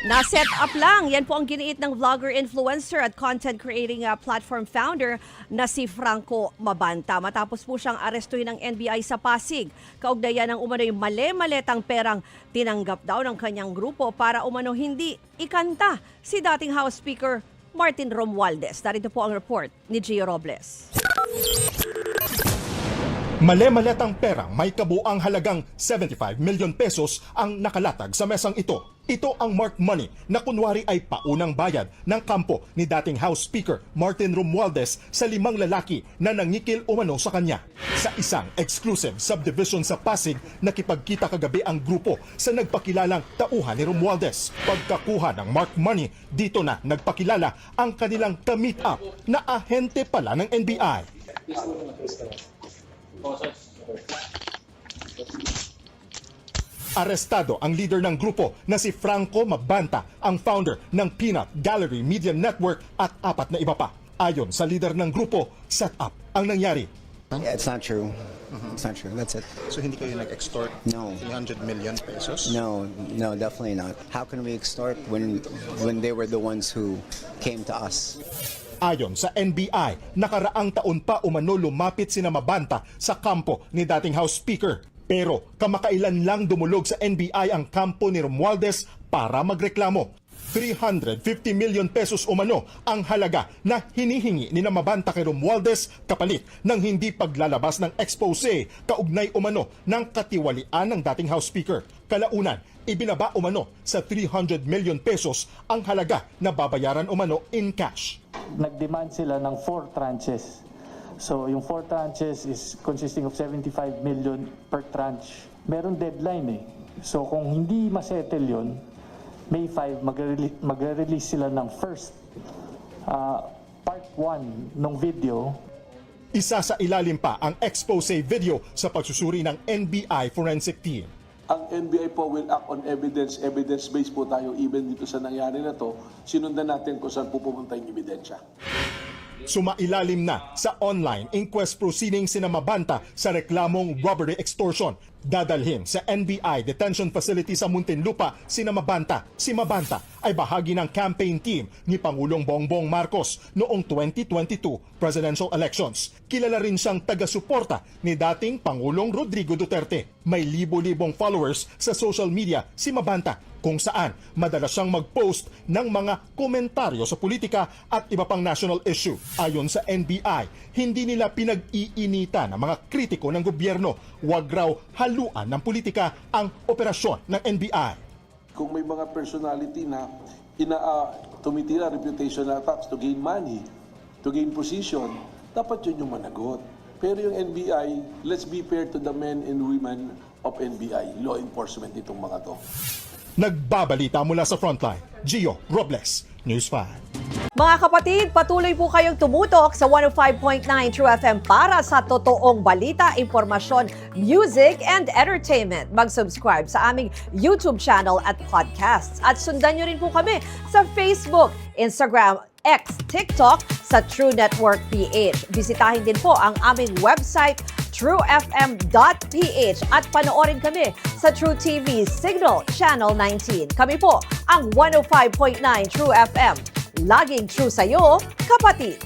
Na-set up lang. Yan po ang giniit ng vlogger, influencer at content creating platform founder na si Franco Mabanta. Matapos po siyang arestuhin ng NBI sa Pasig. Kaugnayan ng umano'y mali-maletang perang tinanggap daw ng kanyang grupo para umano hindi ikanta si dating House Speaker Martin Romualdez. Narito po ang report ni Gio Robles. Mali-maletang perang may kabuang halagang 75 million pesos ang nakalatag sa mesang ito. Ito ang mark money na kunwari ay paunang bayad ng kampo ni dating House Speaker Martin Romualdez sa 5 lalaki na nangikil umano sa kanya. Sa isang exclusive subdivision sa Pasig, nakipagkita kagabi ang grupo sa nagpakilalang tauhan ni Romualdez. Pagkakuha ng mark money, dito na nagpakilala ang kanilang ka-meet up na ahente pala ng NBI. Arestado ang leader ng grupo na si Franco Mabanta, ang founder ng Peanut Gallery Media Network at 4 na iba pa. Ayon sa leader ng grupo, set up ang nangyari. Yeah, it's not true. It's not true. That's it. So hindi kayo nag-extort No. 300 million pesos? No, definitely not. How can we extort when they were the ones who came to us? Ayon sa NBI, nakaraang taon pa umano lumapit sina Mabanta sa kampo ni dating House Speaker. Pero kamakailan lang dumulog sa NBI ang kampo ni Romualdez para magreklamo. 350 million pesos umano ang halaga na hinihingi ni Mabanta kay Romualdez kapalit ng hindi paglalabas ng expose kaugnay umano ng katiwalian ng dating House Speaker. Kalaunan, ibinaba umano sa 300 million pesos ang halaga na babayaran umano in cash. Nag-demand sila ng 4 tranches. So yung 4 tranches is consisting of 75 million per tranche. Meron deadline eh. So kung hindi masettle yun, May 5, magre-release sila ng first part 1 ng video. Isa sa ilalim pa ang expose video sa pagsusuri ng NBI Forensic Team. Ang NBI po will act on evidence. Evidence-based po tayo even dito sa nangyari na to. Sinundan natin kung saan po pumunta yung ebidensya. Sumailalim na sa online inquest proceedings sina Mabanta sa reklamong robbery extortion. Dadalhin sa NBI detention facility sa Muntinlupa sina Mabanta. Si Mabanta ay bahagi ng campaign team ni Pangulong Bongbong Marcos noong 2022 presidential elections. Kilala rin siyang taga-suporta ni dating Pangulong Rodrigo Duterte. May libo-libong followers sa social media si Mabanta, kung saan madalas siyang mag-post ng mga komentaryo sa politika at iba pang national issue. Ayon sa NBI, hindi nila pinag-iinita ng mga kritiko ng gobyerno. Huwag raw haluan ng politika ang operasyon ng NBI. Kung may mga personality na tumitira reputational attacks to gain money, to gain position, dapat yun yung managot. Pero yung NBI, let's be fair to the men and women of NBI, law enforcement itong mga to. Nagbabalita mula sa Frontline, Gio Robles, News 5. Mga kapatid, patuloy po kayong tumutok sa 105.9 True FM para sa totoong balita, impormasyon, music, and entertainment. Mag-subscribe sa aming YouTube channel at podcasts. At sundan nyo rin po kami sa Facebook, Instagram, X, TikTok sa True Network PH. Bisitahin din po ang aming website, truefm.ph at panoorin kami sa True TV Signal Channel 19. Kami po ang 105.9 True FM. Laging true sa'yo, kapatid.